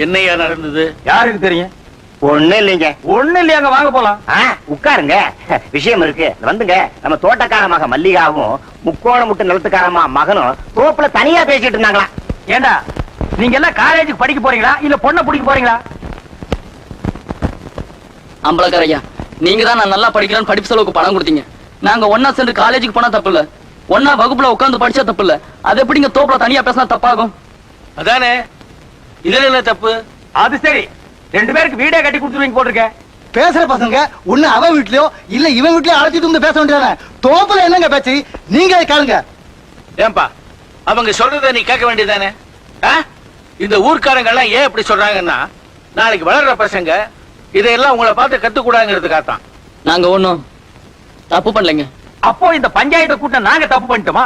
என்னையா நடந்தது? யாருக்கு தெரியும்? ஒண்ணு இல்லைங்க. ஒண்ணு இல்லையாங்க, வாங்க போலாம். உட்காருங்க, விஷயம் இருக்கு. வந்துங்க, நம்ம தோட்டக்கார மக மல்லிகாவும் முக்கோண முட்டு நிலத்துக்காரமா மகனும் தோப்புல தனியா பேசிட்டு இருந்தாங்களா. ஏண்டா நீங்க எல்லாம் காலேஜுக்கு படிக்க போறீங்களா இல்ல பொண்ணை பிடிக்க போறீங்களா? அம்பலக்கார ஐயா, நீங்க தான் நான் நல்லா படிக்கிறேன்னு படிப்பு செலவுக்கு பணம் கொடுத்தீங்க. நாங்க ஒன்னா சேர்ந்து காலேஜுக்கு போனா தப்பு இல்ல, ஒன்னா வகுப்புல உட்கார்ந்து படிச்சா தப்பு இல்ல. அது எப்படிங்க தோப்புல தனியா பேசினா தப்பாகும்? அதானே, இதுல என்ன தப்பு? அது சரி, 2 பேருக்கு வீடே கட்டி கொடுத்துருவீங்க போட்டிருக்கேன். பேசுற பசங்க ஒண்ணு அவன் வீட்லயோ இல்ல இவன் வீட்லயோ அழைச்சிட்டு வந்து பேச வேண்டியதானே. தோப்புல என்னங்க பேச்சு? நீங்க கேளுங்க. ஏன்பா அவங்க சொல்றத நீ கேட்க வேண்டியதானே? இந்த ஊர்க்காரங்க எல்லாம் ஏன் இப்படி சொல்றாங்கன்னா, நாளைக்கு வளர்ற பசங்க இதையெல்லாம் உங்களை பார்த்து கத்துக்கூடாங்கிறதுக்காகத்தான். நாங்க ஒண்ணும் தப்பு பண்ணலைங்க. அப்போ இந்த பஞ்சாயத்தை கூட்டம் நாங்க தப்பு பண்ணிட்டோமா?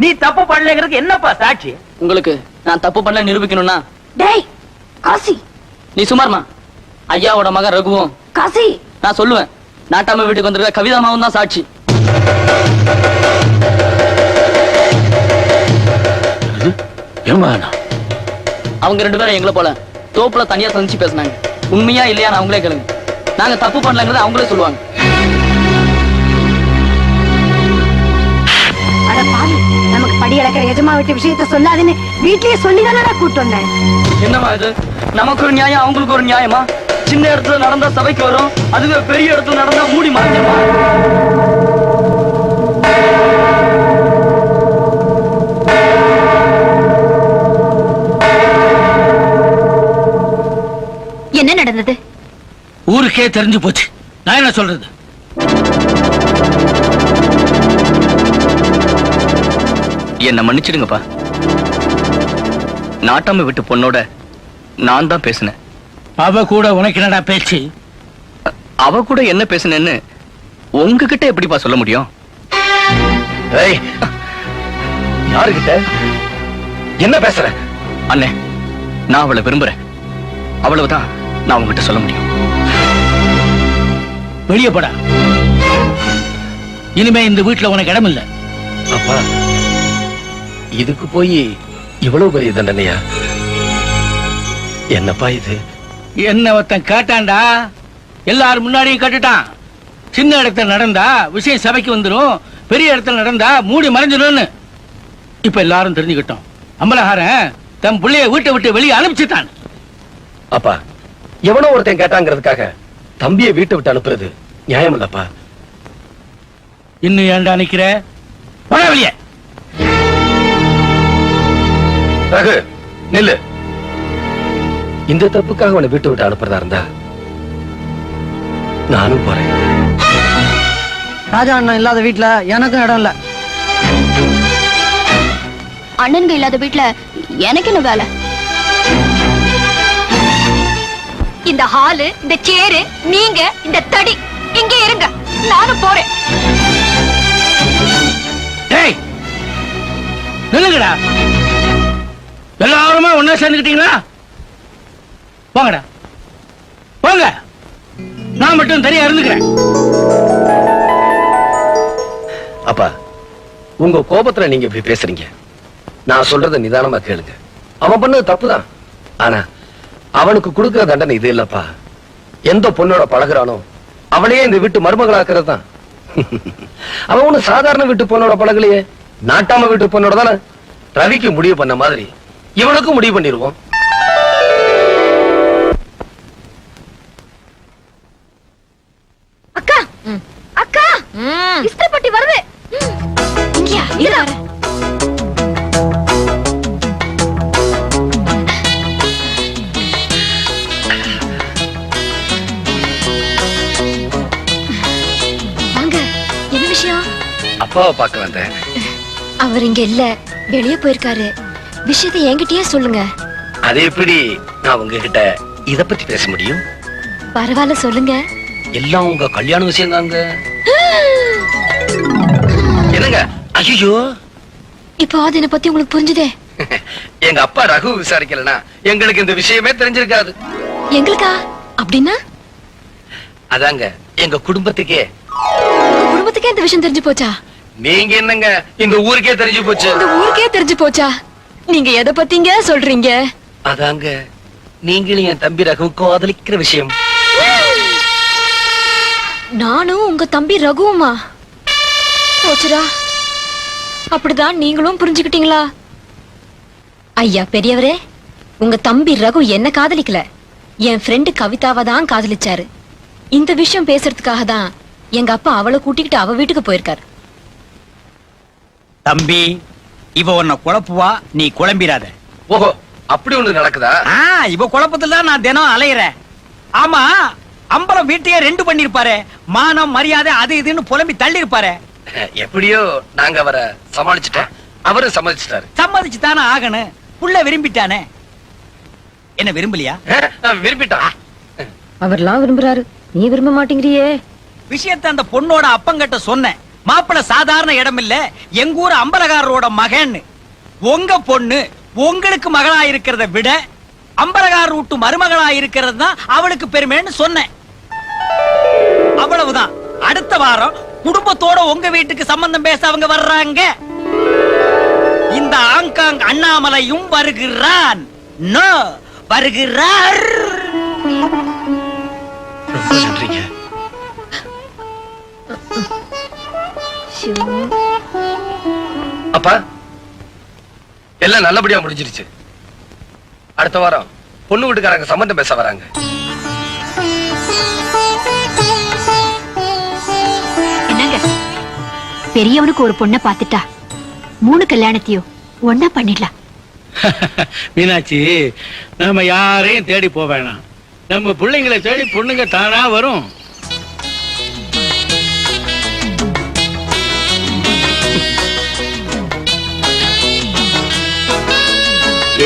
நீ தப்பு பண்ணலங்கிறதுக்கு என்னப்பா சாட்சி? உங்களுக்கு நான் தப்பு பண்ணல நிரூபிக்கணும்னா, டேய் காசி, நீ சுமார்மா. ஐயாவோட மகன் ரகுவும் காசி, நான் சொல்லுவேன், நாட்டாம வீட்டுக்கு வந்திருக்க கவிதாமாவும் தான் சாட்சி. அவங்க 2 பேரும் எங்களை போல தோப்புல தனியா சந்திச்சு பேசினாங்க. உண்மையா இல்லையான்னு அவங்களே கேளுங்க. நாங்க தப்பு பண்ணலங்கிறத அவங்களே சொல்லுவாங்க. அட பாவி, நமக்கு படி அளக்கிற எஜமா வீட்டு விஷயத்த சொல்லாதுன்னு வீட்லயே சொல்லிதானடா கூட்டு வந்தேன். என்னமா இது? நமக்கு ஒரு நியாயம், அவங்களுக்கு ஒரு நியாயமா? சின்ன இடத்துல நடந்தா சபைக்கு வரும், அதுவே பெரிய இடத்துல நடந்தா மூடி மறைஞ்சிருமா? என்ன நடந்தது? ஊருக்கே தெரிஞ்சு போச்சு. நான் என்ன சொல்றது? என்ன மன்னிச்சிடுங்கப்பா. நாட்டாம விட்டு பொண்ணோட நான் தான் பேசினேன். அவ கூட உனக்கு என்னடா பேச்சு? அவ கூட என்ன பேசினேன்னு உங்ககிட்ட எப்படிப்பா சொல்ல முடியும்? யாருகிட்ட என்ன பேசுற? அண்ணே, நான் அவளை விரும்புறேன், அவ்வளவுதான் நான் உங்ககிட்ட சொல்ல முடியும். வெளியே போடா. இனிமே இந்த வீட்டுல உனக்கு இடம் இல்ல. அப்பா, இதுக்கு போய் இவ்வளவு பெரிய தண்டனையா? என்னப்பா இது? என்ன ஒருத்தன் கேட்டான்டா, எல்லாரும் முன்னாடியும் கேட்டுட்டான். சின்ன இடத்துல நடந்தா விஷயம் சபைக்கு வந்துடும், பெரிய இடத்துல நடந்தா மூடி மறைஞ்சிடும்னு. இப்ப எல்லாரும் தெரிஞ்சுக்கிட்டோம். அம்பலஹாரன் தன் பிள்ளைய வீட்டை விட்டு வெளியே அனுப்பிச்சுட்டான். அப்பா, எவனோ ஒருத்தன் கேட்டாங்கிறதுக்காக தம்பியை வீட்டை விட்டு அனுப்புறது நியாயம் இல்லப்பா. இன்னும் ஏன்டா நிக்கிற? போடா வெளியே. ரகு, நில்லு. இந்த தப்புக்காக அவனை வீட்டை விட்டு அனுப்புறதா இருந்தா நானும் போறேன். ராஜா அண்ணன் இல்லாத வீட்டுல எனக்கும் இடம் இல்ல. அண்ணன்க இல்லாத வீட்டுல எனக்கு என்ன வேலை? இந்த ஹாலு, இந்த சேரு, நீங்க இந்த தடி இங்கே இருங்க, நானும் போறேன். டேய் நில்லுங்கடா. எல்லாருமா ஒன்னா சேர்ந்துக்கிட்டீங்களா? போங்கடா போங்க, நான் மட்டும் தனியா இருந்துக்கிறேன். அப்பா, உங்க கோபத்துல நீங்க இப்படி பேசுறீங்க. நான் சொல்றத நிதானமா கேளுங்க. அவன் பண்ணது தப்புதான், ஆனா அவனுக்கு கொடுக்கிற தண்டனை இது இல்லப்பா. எந்த பொண்ணோட பழகுறானோ அவளையே இந்த வீட்டு மருமகளாக்குறது தான். அவன் ஒண்ணு சாதாரண வீட்டு பொண்ணோட பழகலையே, நாட்டாம வீட்டு பொண்ணோட தானே. ரவிக்கு முடிவு பண்ண மாதிரி இவனுக்கும் முடிவு பண்ணிருவோம். அக்கா, அக்கா, இஸ்திரிப்பட்டி வருது. இங்கயா இரு. வாங்க, என்ன விஷயம்? அப்பாவை பார்க்க வந்தேன். அவர் இங்க இல்ல, வெளியே போயிருக்காரு. விஷயத்தை என்கிட்டயே சொல்லுங்க. அது எப்படி நான் உங்ககிட்ட இத பத்தி பேச முடியும்? பரவாயில்ல, சொல்லுங்க. எல்லாம் உங்க கல்யாண விஷயம் தாங்க. என்னங்க? ஐயோ, இப்போ அதை பத்தி உங்களுக்கு புரிஞ்சுதே. எங்க அப்பா ரகு விசாரிக்கலனா எங்களுக்கு இந்த விஷயமே தெரிஞ்சிருக்காது. எங்களுக்கா? அப்படின்னா அதாங்க எங்க குடும்பத்துக்கே. உங்க குடும்பத்துக்கே இந்த விஷயம் தெரிஞ்சு போச்சா? நீங்க என்னங்க இந்த ஊருக்கே தெரிஞ்சு போச்சு. இந்த ஊருக்கே தெரிஞ்சு போச்சா? நீங்க எதை பத்திங்க சொல்றீங்க? அதாங்க நீங்களும் என் தம்பி ரகுவுக்கும் காதலிக்கிற விஷயம். நானும் உங்க தம்பி ரகுவுமா? போச்சுடா. அப்படிதான் நீங்களும் புரிஞ்சுக்கிட்டீங்களா? ஐயா பெரியவரே, உங்க தம்பி ரகு என்ன காதலிக்கல, என் ஃப்ரெண்டு கவிதாவை தான் காதலிச்சாரு. இந்த விஷயம் பேசுறதுக்காக தான் எங்க அப்பா அவளை கூட்டிக்கிட்டு அவ வீட்டுக்கு போயிருக்காரு. தம்பி, இவ உன்னை குழப்புவா, நீ குழம்பிராத. ஓஹோ, அப்படி ஒண்ணு நடக்குதா? இவ குழப்பத்துல தான் நான் தினம் அலையிறேன். ஆமா, அம்பலம் வீட்டையே 2 பண்ணிருப்பாரு. மானம் மரியாதை அது இதுன்னு புலம்பி தள்ளி இருப்பாரு. எப்படியோ நாங்க அவரை சமாளிச்சுட்டோம், அவரும் சமாளிச்சுட்டாரு. சம்மதிச்சு தானே ஆகணும். புள்ள விரும்பிட்டானே, என்ன விரும்பலையா? விரும்பிட்டான். அவர்லாம் விரும்புறாரு, நீ விரும்ப மாட்டேங்கிறியே. விஷயத்த அந்த பொண்ணோட அப்பங்கிட்ட சொன்னேன். மாப்பிள்ள சாதாரண இடம் இல்ல, எங்க ஊர் அம்பலகாரரோட மகன். உங்க பொண்ணு உங்களுக்கு மகளா இருக்கிறத விட அம்பலகாரர் விட்டு மருமகளா இருக்கிறது தான் அவளுக்கு பெருமைன்னு சொன்னேன். அவ்வளவுதான். அடுத்த வாரம் குடும்பத்தோட உங்க வீட்டுக்கு சம்பந்தம் பேச அவங்க வர்றாங்க. இந்த ஆங்காங் அண்ணாமலையும் வருகிறான். நோ, வருகிறார். ரொம்ப நன்றிங்க. அப்பா, எல்லாம் நல்லபடியா முடிஞ்சிருச்சு. அடுத்த வாரம் பொண்ணு வீட்டுக்காரங்க சம்பந்தம் பேச வராங்க. என்னங்க, பெரியவனுக்கு ஒரு பொண்ணை பார்த்துட்டா 3 கல்யாணத்தையும் ஒன்னா பண்ணிடலாம். மீனாட்சி, நம்ம யாரையும் தேடி போக வேணாம். நம்ம பிள்ளைங்களை தேடி பொண்ணுங்க தானா வரும்.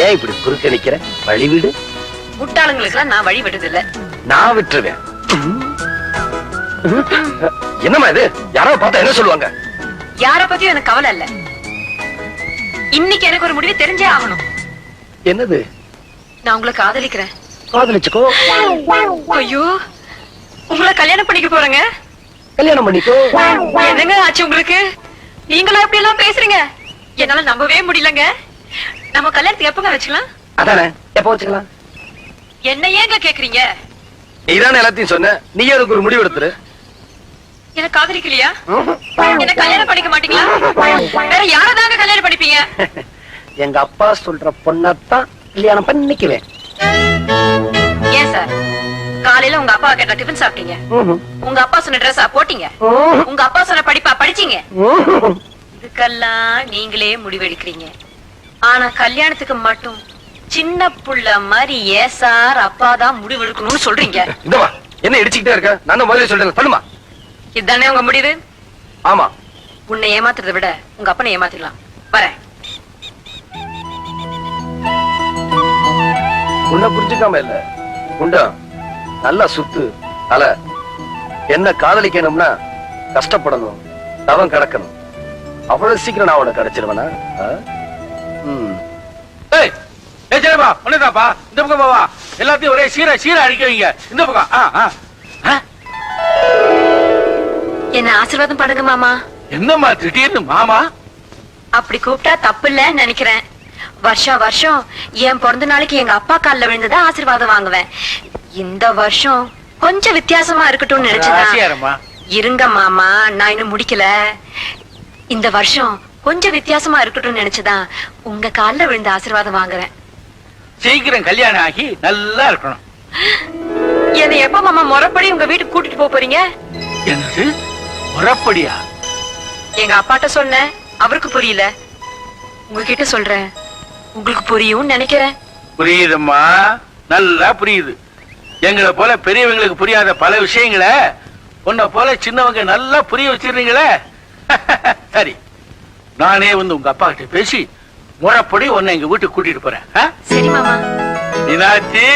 ஏன் இப்படி குறுக்க நிக்கிற? வழி விடு. முட்டாளுங்களுக்கு நான் வழி விடுறது இல்ல. நான் விட்டுருவேன். என்னம்மா இது? யாராவது பார்த்தா என்ன சொல்லுவாங்க? யார பத்தியும் எனக்கு கவலை இல்ல. இன்னைக்கு எனக்கு ஒரு முடிவு தெரிஞ்சே ஆகணும். என்னது? நான் உங்களை காதலிக்கிறேன். காதலிச்சுக்கோ. ஐயோ, உங்களை கல்யாணம் பண்ணிக்க போறேங்க. கல்யாணம் பண்ணிக்கோ. என்னங்க ஆச்சு உங்களுக்கு? நீங்களா இப்படி எல்லாம் பேசுறீங்க? என்னால நம்பவே முடியலங்க. நம்ம கல்யாணத்துக்கு எப்பங்க வச்சுக்கலாம்? அதானே, எப்ப வச்சுக்கலாம்? என்ன ஏங்க கேக்குறீங்க? நீதானே எல்லாத்தையும் சொன்ன, நீயே அதுக்கு ஒரு முடிவு எடுத்துரு. என்ன காதலிக்கலையா? என்ன கல்யாணம் பண்ணிக்க மாட்டீங்களா? வேற யாரதாங்க கல்யாணம் பண்ணிப்பீங்க? எங்க அப்பா சொல்ற பொண்ணத்தான் கல்யாணம் பண்ணிக்குவேன். ஏன் சார், காலையில உங்க அப்பா கேட்ட டிஃபன் சாப்பிட்டீங்க, உங்க அப்பா சொன்ன ட்ரெஸ்ஸா போட்டீங்க, உங்க அப்பா சொன்ன படிப்பா படிச்சீங்க. இதுக்கெல்லாம் நீங்களே முடிவெடுக்கிறீங்க. ஆனா கல்யாணத்துக்கு மட்டும் சின்ன புள்ள மாதிரி ஏன் சார் அப்பா தான் முடிவெடுக்கணும்னு சொல்றீங்க? இந்தமா என்ன இடிச்சுக்கிட்டே இருக்க? நான் தான் முதல்ல சொல்றேன், சொல்லுமா. இதுதானே உங்க முடிவு? ஆமா. உன்னை ஏமாத்துறதை விட உங்க அப்பனை ஏமாத்திடலாம். வரேன். உன்னை புரிஞ்சுக்காம இல்ல, உண்டா நல்லா சுத்து அல. என்ன காதலிக்கணும்னா கஷ்டப்படணும், தவம் கிடக்கணும். அவ்வளவு சீக்கிரம் நான் உனக்கு கிடைச்சிருவேனா? ஒண்ணுதாப்பா, இந்த பக்கம் பாவா. எல்லாத்தையும் ஒரே சீரா சீரா அடிக்க வைங்க. இந்த பக்கம். என்ன ஆசீர்வாதம் பண்ணுங்க மாமா. என்னம்மா திடீர்னு மாமா? அப்படி கூப்பிட்டா தப்பு இல்லன்னு நினைக்கிறேன். வருஷம் வருஷம் என் பிறந்த நாளைக்கு எங்க அப்பா கால்ல விழுந்துதான் ஆசீர்வாதம் வாங்குவேன். இந்த வருஷம் கொஞ்சம் வித்தியாசமா இருக்கட்டும்னு நினைச்சேன். இருங்க மாமா, நான் இன்னும் முடிக்கல. இந்த வருஷம் கொஞ்சம் வித்தியாசமா இருக்கட்டும்னு நினைச்சுதான் உங்க கால்ல விழுந்து ஆசீர்வாதம் வாங்குறேன். சீக்கிரம் கல்யாணம் ஆகி நல்லா இருக்கணும். என்னை எப்ப மாமா முறைப்படி உங்க வீட்டுக்கு கூட்டிட்டு போறீங்க? என்னது முறைப்படியா? எங்க அப்பாட்ட சொன்னேன், அவருக்கு புரியல. உங்ககிட்ட சொல்றேன், உங்களுக்கு புரியும் நினைக்கிறேன். புரியுதும்மா, நல்லா புரியுது. எங்களை போல பெரியவங்களுக்கு புரியாத பல விஷயங்களை உன்னை போல சின்னவங்க நல்லா புரிய வச்சிருந்தீங்களே. சரி, நானே வந்து உங்க அப்பா கிட்ட பேசி முறைப்படி உன்னை எங்க வீட்டுக்கு கூட்டிட்டு போறேன். சரி மாமா. மீனாட்சி,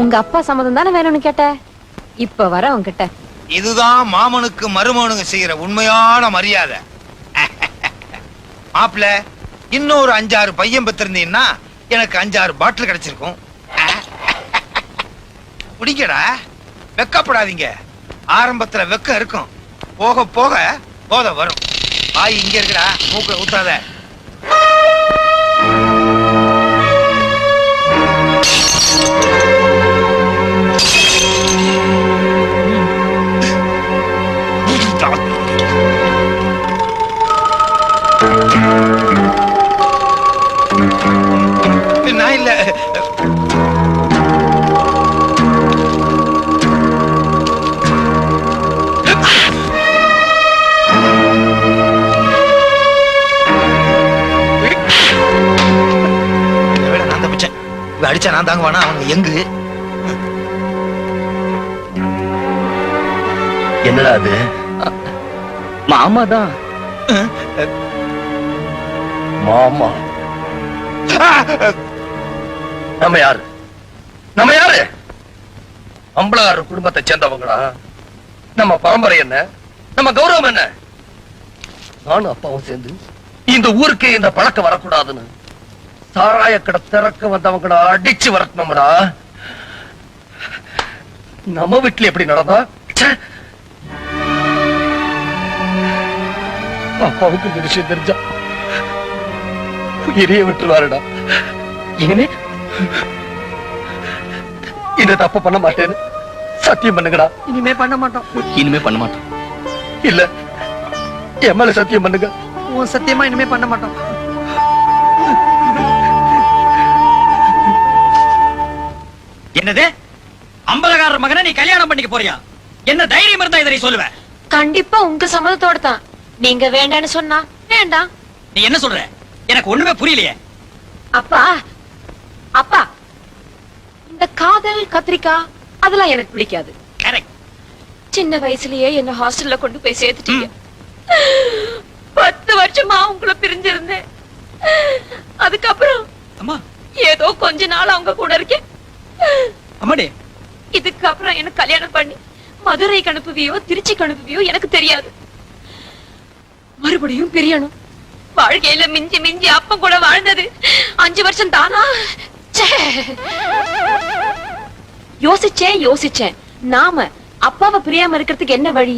உங்க அப்பா சம்மதம் தானே வேணும்னு கேட்ட, இப்ப வர உன்கிட்ட. இதுதான் மாமனுக்கு மருமனுக்கு செய்யற உண்மையான மரியாதை. மாப்பிள்ள, இன்னொரு 5-6 பையன் பெற்றிருந்தீங்கன்னா எனக்கு 5-6 பாட்டில் கிடைச்சிருக்கும். குடிக்கடா, வெக்கப்படாதீங்க. ஆரம்பத்துல வெக்கம் இருக்கும், போக போக போத வரும். வாய் இங்க இருக்குடா, மூக்குல ஊத்தாத. நினைச்சா நான் தாங்குவானா? அவங்க எங்கு? என்னடா அது? மாமா தான். மாமா நம்ம யாரு? நம்ம யாரு? அம்பலகாரர் குடும்பத்தை சேர்ந்தவங்களா? நம்ம பரம்பரை என்ன? நம்ம கௌரவம் என்ன? நானும் அப்பாவும் சேர்ந்து இந்த ஊருக்கு இந்த பழக்கம் வரக்கூடாதுன்னு சாராய கடை திறக்க வந்தவங்களா அடிச்சு வரட்டணும்டா. நம்ம வீட்டுல எப்படி நடந்தா? ச்சே! அப்பாவுக்கு இந்த விஷயம் தெரிஞ்சா உயிரையே விட்டுருவாருடா. இனிமே இந்த தப்பு பண்ண மாட்டேன்னு சத்தியம் பண்ணுங்கடா. இனிமே பண்ண மாட்டோம். இனிமே பண்ண மாட்டோம். இல்ல என் மேல சத்தியம் பண்ணுங்க. உன் சத்தியமா இனிமே பண்ண மாட்டோம். என்னது? அம்பலகாரர் மகனை நீ கல்யாணம் பண்ணிக்க போறியா? என்ன தைரியம் இருந்தா இதை சொல்லுவ? கண்டிப்பா உங்க சம்மதத்தோட தான். நீங்க வேண்டான்னு சொன்னா வேண்டாம். நீ என்ன சொல்ற? எனக்கு ஒண்ணுமே புரியலையே. அப்பா அப்பா, இந்த காதல் கத்திரிக்காய் அதெல்லாம் எனக்கு பிடிக்காது. கரெக்ட். சின்ன வயசுலயே என்ன ஹாஸ்டல்ல கொண்டு போய் சேர்த்துட்டீங்க. 10 வருஷமா உங்களை பிரிஞ்சிருந்தேன். அதுக்கப்புறம் அம்மா, ஏதோ கொஞ்ச நாள் அவங்க கூட இருக்கேன். அம்மாடி, இதுக்கப்புறம் என்ன கல்யாணம் பண்ணி மதுரைக்கு அனுப்புவியோ திருச்சிக்கு அனுப்புவியோ எனக்கு தெரியாது. மறுபடியும் பிரியணும். வாழ்க்கையில மிஞ்சி மிஞ்சி அப்பம் கூட வாழ்ந்தது 5 வருஷம் தானா? யோசிச்சேன். நாம அப்பாவை பிரியாம இருக்கிறதுக்கு என்ன வழி?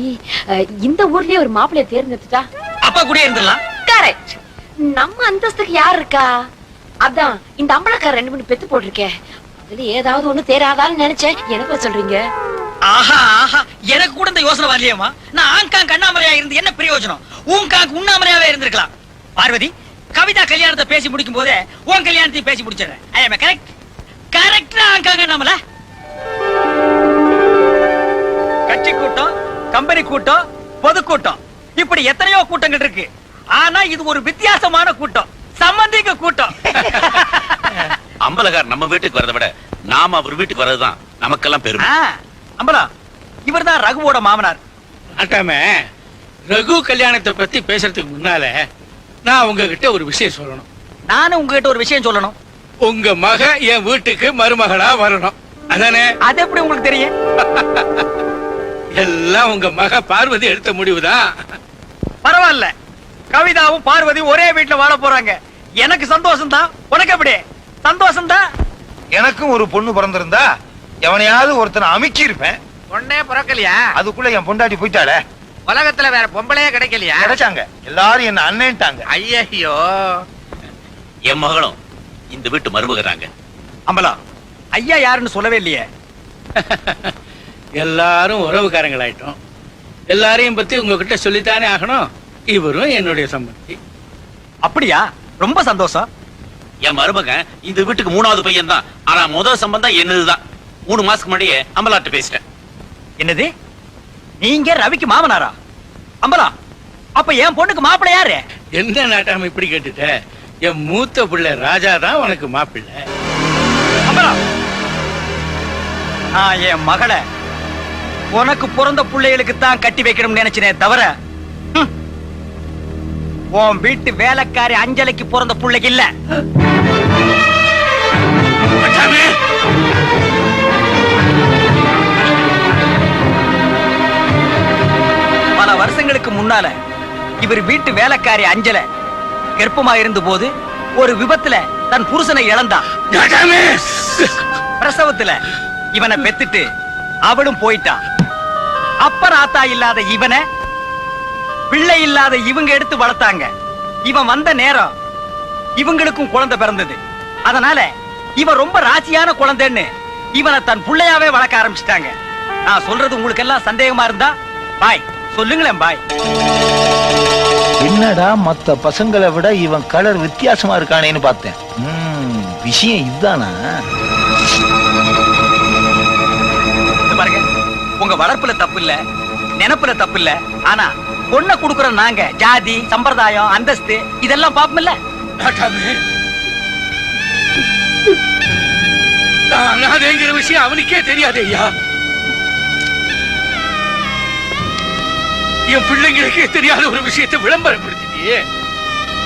இந்த ஊர்லயே ஒரு மாப்பிள்ளைய தேர்ந்தெடுத்துட்டா அப்பா கூட இருந்துடலாம். கரெக்ட். நம்ம அந்தஸ்துக்கு யார் இருக்கா? அதான் இந்த அம்பலக்கார 2 பெத்து போட்டிருக்கேன். அதுல ஏதாவது ஒண்ணு தேராதான்னு நினைச்சேன். எனக்கு சொல்றீங்க? ஆஹா ஆஹா, எனக்கு கூட இந்த யோசனை வரலையேம்மா. நான் ஆங்காங் கண்ணாமலையா இருந்து என்ன பிரயோஜனம்? ஊங்காங் உண்ணாமலையாவே இருந்திருக்கலாம். பார்வதி, கவிதா கல்யாணத்தை பேசி முடிக்கும் போதே உன் கல்யாணத்தையும் பேசி முடிச்சிடுறேன். ஐ அம் கரெக்ட். கரெக்டா ஆங்காங் கண்ணாமலை. கட்சி கூட்டம், கம்பெனி கூட்டம், பொதுக்கூட்டம், இப்படி எத்தனையோ கூட்டங்கள் இருக்கு. ஆனா இது ஒரு வித்தியாசமான கூட்டம், சம்பந்திக்க கூட்டம். அம்பலகார் நம்ம வீட்டுக்கு வரதை விட நாம அவர் வீட்டுக்கு வர்றதுதான் நமக்கெல்லாம் பெருமை. அம்பலா, இவர்தான் ரகுவோட மாமனார். ஆட்டாம ரகு கல்யாணத்தை பத்தி பேசுறதுக்கு முன்னால நான் உங்ககிட்ட ஒரு விஷயம் சொல்லணும். நானும் உங்ககிட்ட ஒரு விஷயம் சொல்லணும். உங்க மக என் வீட்டுக்கு மருமகளா வரணும். அதானே? அது எப்படி உங்களுக்கு தெரியும்? எல்லாம் உங்க மக பார்வதி எடுத்த முடிவுதான். பரவாயில்ல, கவிதாவும் பார்வதியும் ஒரே வீட்டுல வாழ போறாங்க. எனக்கு சந்தோஷம் தான். உனக்கு எப்படி சந்தோஷம் தான்? எனக்கும் ஒரு பொண்ணு பிறந்திருந்தா எவனையாவது ஒருத்தனை அமுக்கி இருப்பேன். பொண்ணே பிறக்கலையா? அதுக்குள்ள என் பொண்டாட்டி போயிட்டாளே. உலகத்துல வேற பொம்பளையே கிடைக்கலையா? கிடைச்சாங்க. எல்லாரும் என்ன அண்ணன்ட்டாங்க. ஐயோ, என் மகளும் இந்த வீட்டு மருமகறாங்க. அம்பலா, ஐயா யாருன்னு சொல்லவே இல்லையே. எல்லாரும் உறவுக்காரங்களாயிட்டோம். எல்லாரையும் பத்தி உங்ககிட்ட சொல்லித்தானே ஆகணும். இவரும் என்னுடைய சம்பந்தி. அப்படியா? ரொம்ப சந்தோஷம். என் மருமகன் இந்த வீட்டுக்கு 3வது பையன் தான். ஆனா முதல் சம்பந்தம் என்னதுதான். 3 மாசத்துக்கு முன்னாடியே அம்பலாட்டு பேசிட்டேன். என்னது? நீங்க ரவிக்கு மாமனாரா? அம்பலா, அப்ப என் பொண்ணுக்கு மாப்பிள்ளை யாரு? என்ன நாட்டாம இப்படி கேட்டுட்ட? என் மூத்த பிள்ளை ராஜா தான் உனக்கு மாப்பிள்ளை. அம்பலா, நான் என் மகளை உனக்கு பிறந்த பிள்ளைகளுக்கு தான் கட்டி வைக்கணும்னு நினைச்சனே தவிர உன் வீட்டு வேலைக்காரி அஞ்சலிக்கு பிறந்த பிள்ளைக்கு இல்ல. பல வருஷங்களுக்கு முன்னால இவர் வீட்டு வேலைக்காரி அஞ்சல கர்ப்பமா இருந்த போது ஒரு விபத்துல தன் புருஷனை இழந்தான். பிரசவத்துல இவனை பெத்துட்டு அவளும் போயிட்டான். அப்பர் ஆத்தா இல்லாத இவனை பிள்ளை இல்லாத இவங்க எடுத்து வளர்த்தாங்க. இவன் வந்த நேரம் இவங்களுக்கும் குழந்தை பிறந்தது. அதனால இவன் ரொம்ப ராசியான குழந்தைன்னு இவனை தன் பிள்ளையாவே வளர்க்க ஆரம்பிச்சிட்டாங்க. நான் சொல்றது உங்களுக்கு எல்லாம் சந்தேகமா இருந்தா பாய் சொல்லுங்களேன். பாய். என்னடா மத்த பசங்களை விட இவன் கலர் வித்தியாசமா இருக்கானேன்னு பார்த்தேன். விஷயம் இதுதானா? பாருங்க, உங்க வளர்ப்புல தப்பு இல்ல, நினைப்புல தப்பு இல்ல. ஆனா பொண்ணை குடுக்குற நாங்க ஜாதி, சம்பிரதாயம், அந்தஸ்து இதெல்லாம் பாப்போம்ல. பிள்ளைங்கிற விஷயம் அவனுக்கே தெரியாது ஐயா. என் பிள்ளைங்களுக்கே தெரியாத ஒரு விஷயத்தை விளம்பரப்படுத்திட்டியே.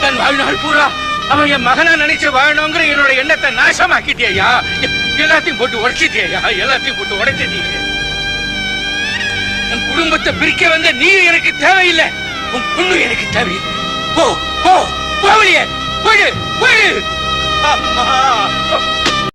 தன் வாழ்நாள் பூரா அவன் என் மகனா நினைச்சு வாழணுங்கிற என்னோட எண்ணத்தை நாசமாக்கிட்டே ஐயா. எல்லாத்தையும் போட்டு உடைச்சிட்டே ஐயா, எல்லாத்தையும் போட்டு உடைச்சிட்டீங்க. என் குடும்பத்தை பிரிக்க வந்த நீ எனக்கு தேவையில்லை, உன் பொண்ணு எனக்கு தேவையில்லை. போ போ போவலியே, போயிடு போயிடு.